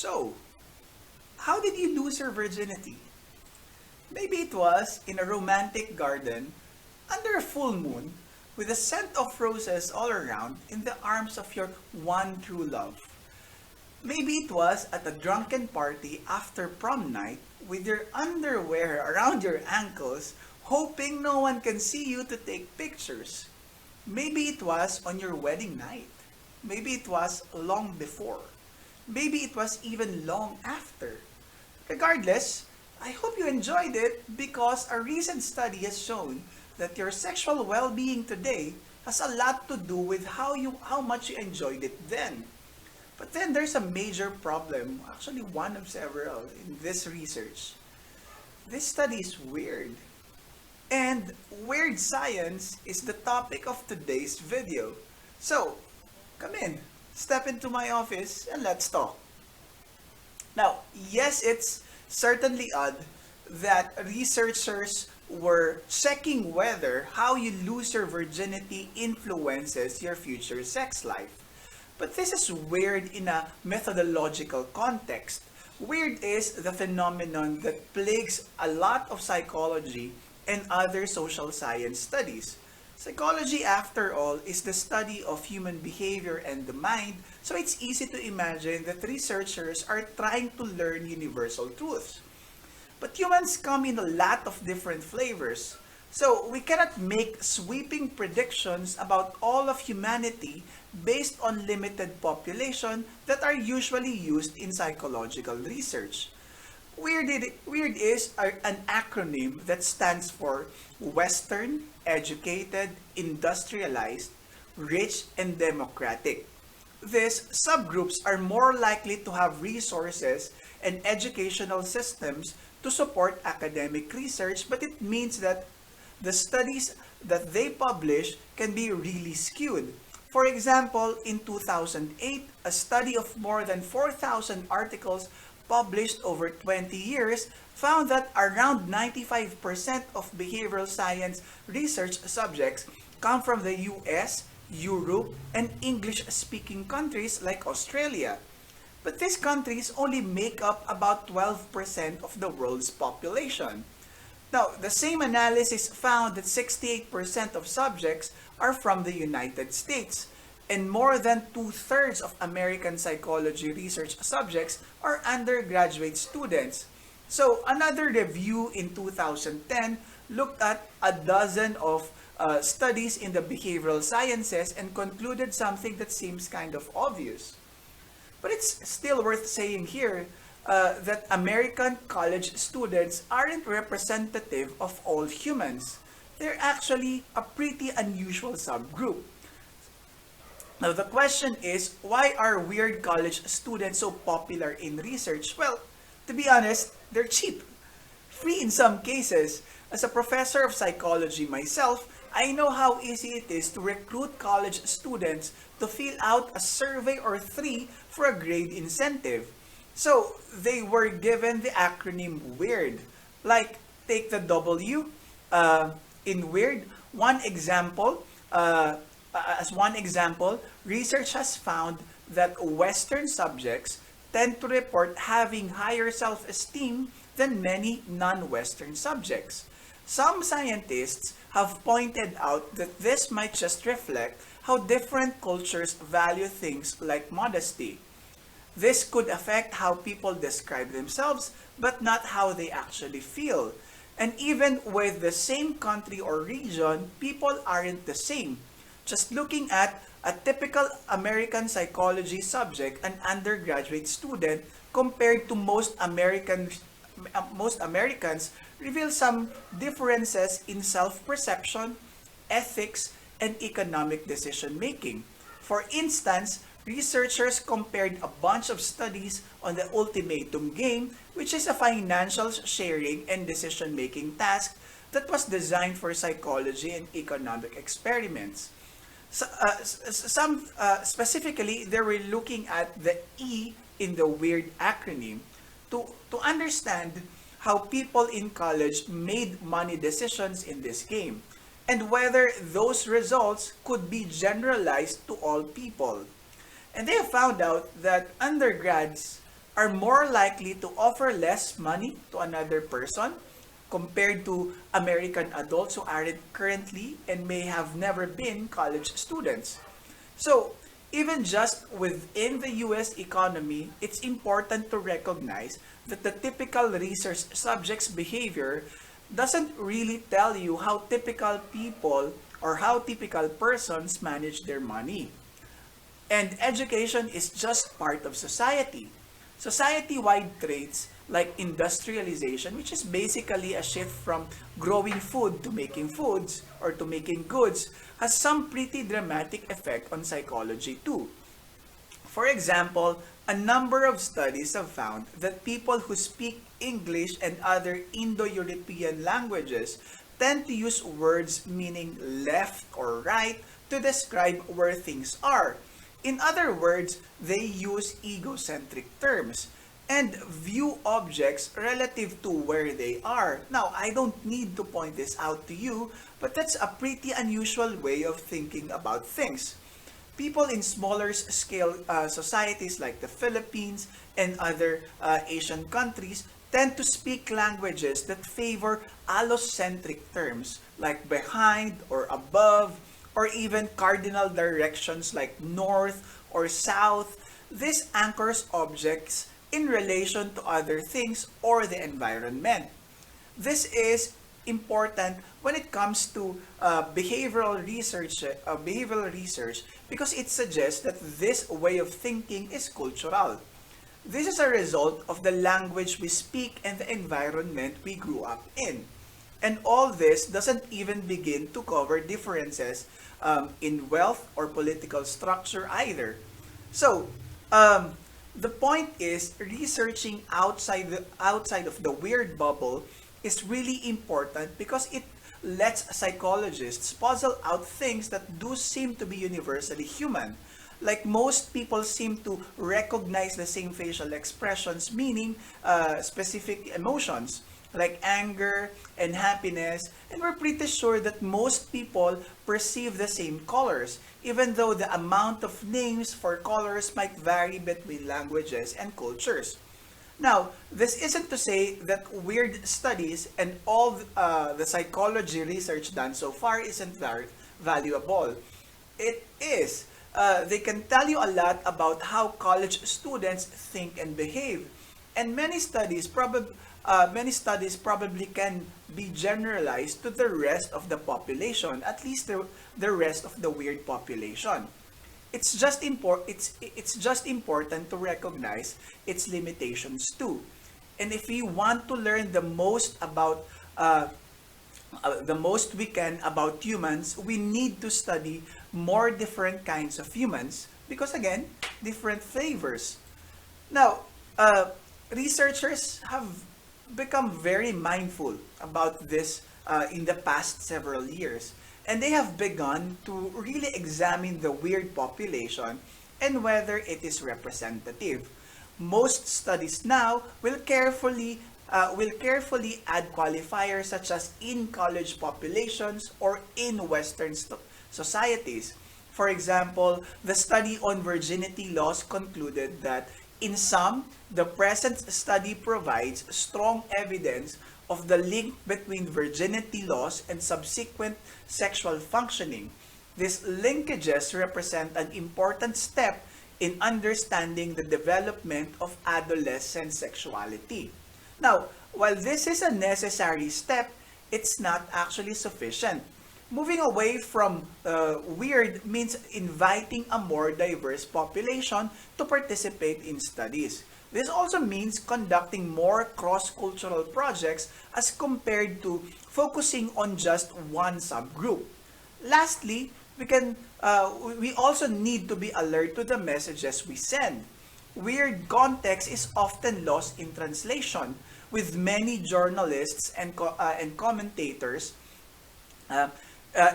So, how did you lose your virginity? Maybe it was in a romantic garden, under a full moon, with the scent of roses all around in the arms of your one true love. Maybe it was at a drunken party after prom night with your underwear around your ankles, hoping no one can see you to take pictures. Maybe it was on your wedding night. Maybe it was long before. Maybe it was even long after. Regardless, I hope you enjoyed it because a recent study has shown that your sexual well-being today has a lot to do with how much you enjoyed it then. But then there's a major problem, actually one of several in this research. This study is weird. And weird science is the topic of today's video. So, come in, step into my office, and let's talk. Now, yes, it's certainly odd that researchers were checking whether how you lose your virginity influences your future sex life. But this is weird in a methodological context. Weird is the phenomenon that plagues a lot of psychology and other social science studies. Psychology, after all, is the study of human behavior and the mind, so it's easy to imagine that researchers are trying to learn universal truths. But humans come in a lot of different flavors, so we cannot make sweeping predictions about all of humanity based on limited population that are usually used in psychological research. Weird is an acronym that stands for Western, Educated, Industrialized, Rich, and Democratic. These subgroups are more likely to have resources and educational systems to support academic research, but it means that the studies that they publish can be really skewed. For example, in 2008, a study of more than 4,000 articles published over 20 years found that around 95% of behavioral science research subjects come from the US, Europe, and English-speaking countries like Australia. But these countries only make up about 12% of the world's population. Now, the same analysis found that 68% of subjects are from the United States, and more than two-thirds of American psychology research subjects are undergraduate students. So, another review in 2010 looked at a dozen of studies in the behavioral sciences and concluded something that seems kind of obvious. But it's still worth saying here that American college students aren't representative of all humans. They're actually a pretty unusual subgroup. Now, the question is, why are weird college students so popular in research? Well, to be honest, they're cheap. Free in some cases. As a professor of psychology myself, I know how easy it is to recruit college students to fill out a survey or three for a grade incentive. So, they were given the acronym WEIRD. Like, take the W in WEIRD. As one example, research has found that Western subjects tend to report having higher self-esteem than many non-Western subjects. Some scientists have pointed out that this might just reflect how different cultures value things like modesty. This could affect how people describe themselves, but not how they actually feel. And even with the same country or region, people aren't the same. Just looking at a typical American psychology subject, an undergraduate student, compared to most Americans reveal some differences in self-perception, ethics, and economic decision-making. For instance, researchers compared a bunch of studies on the ultimatum game, which is a financial sharing and decision-making task that was designed for psychology and economic experiments. Specifically, they were looking at the E in the WEIRD acronym to understand how people in college made money decisions in this game and whether those results could be generalized to all people. And they have found out that undergrads are more likely to offer less money to another person compared to American adults who aren't currently and may have never been college students. So, even just within the US economy, it's important to recognize that the typical research subject's behavior doesn't really tell you how typical people or how typical persons manage their money. And education is just part of society. Society-wide traits like industrialization, which is basically a shift from growing food to making foods or to making goods, has some pretty dramatic effect on psychology too. For example, a number of studies have found that people who speak English and other Indo-European languages tend to use words meaning left or right to describe where things are. In other words, they use egocentric terms and view objects relative to where they are. Now, I don't need to point this out to you, but that's a pretty unusual way of thinking about things. People in smaller scale societies like the Philippines and other Asian countries tend to speak languages that favor allocentric terms like behind or above or even cardinal directions like north or south. This anchors objects in relation to other things or the environment. This is important when it comes to behavioral research because it suggests that this way of thinking is cultural. This is a result of the language we speak and the environment we grew up in. And all this doesn't even begin to cover differences in wealth or political structure either. So, the point is researching outside of the weird bubble is really important because it lets psychologists puzzle out things that do seem to be universally human. Like most people seem to recognize the same facial expressions, meaning specific emotions like anger and happiness, and we're pretty sure that most people perceive the same colors, even though the amount of names for colors might vary between languages and cultures. Now, this isn't to say that weird studies and all the psychology research done so far isn't valuable. It is. They can tell you a lot about how college students think and behave. And many studies probably can be generalized to the rest of the population, at least the rest of the weird population. It's just important to recognize its limitations too. And if we want to learn the most we can about humans, we need to study more different kinds of humans because again, different flavors. Now, researchers have become very mindful about this in the past several years, and they have begun to really examine the weird population and whether it is representative. Most studies now will carefully add qualifiers such as in college populations or in Western societies. For example, the study on virginity laws concluded that in some, the present study provides strong evidence of the link between virginity laws and subsequent sexual functioning. These linkages represent an important step in understanding the development of adolescent sexuality. Now, while this is a necessary step, it's not actually sufficient. Moving away from weird means inviting a more diverse population to participate in studies. This also means conducting more cross-cultural projects as compared to focusing on just one subgroup. Lastly, we also need to be alert to the messages we send. Weird context is often lost in translation, with many journalists and commentators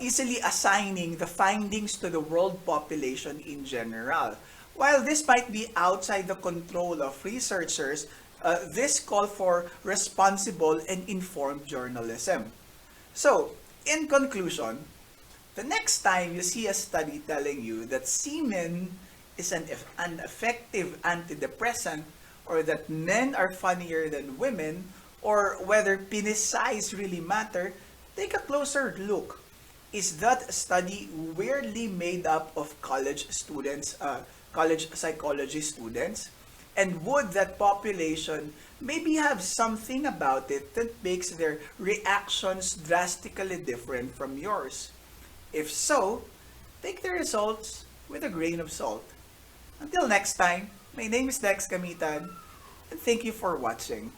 easily assigning the findings to the world population in general. While this might be outside the control of researchers, this call for responsible and informed journalism. So, in conclusion, the next time you see a study telling you that semen is an effective antidepressant or that men are funnier than women, or whether penis size really matter, take a closer look. Is that study weirdly made up of college psychology students? And would that population maybe have something about it that makes their reactions drastically different from yours? If so, take the results with a grain of salt. Until next time, my name is Dex Kamitan, and thank you for watching.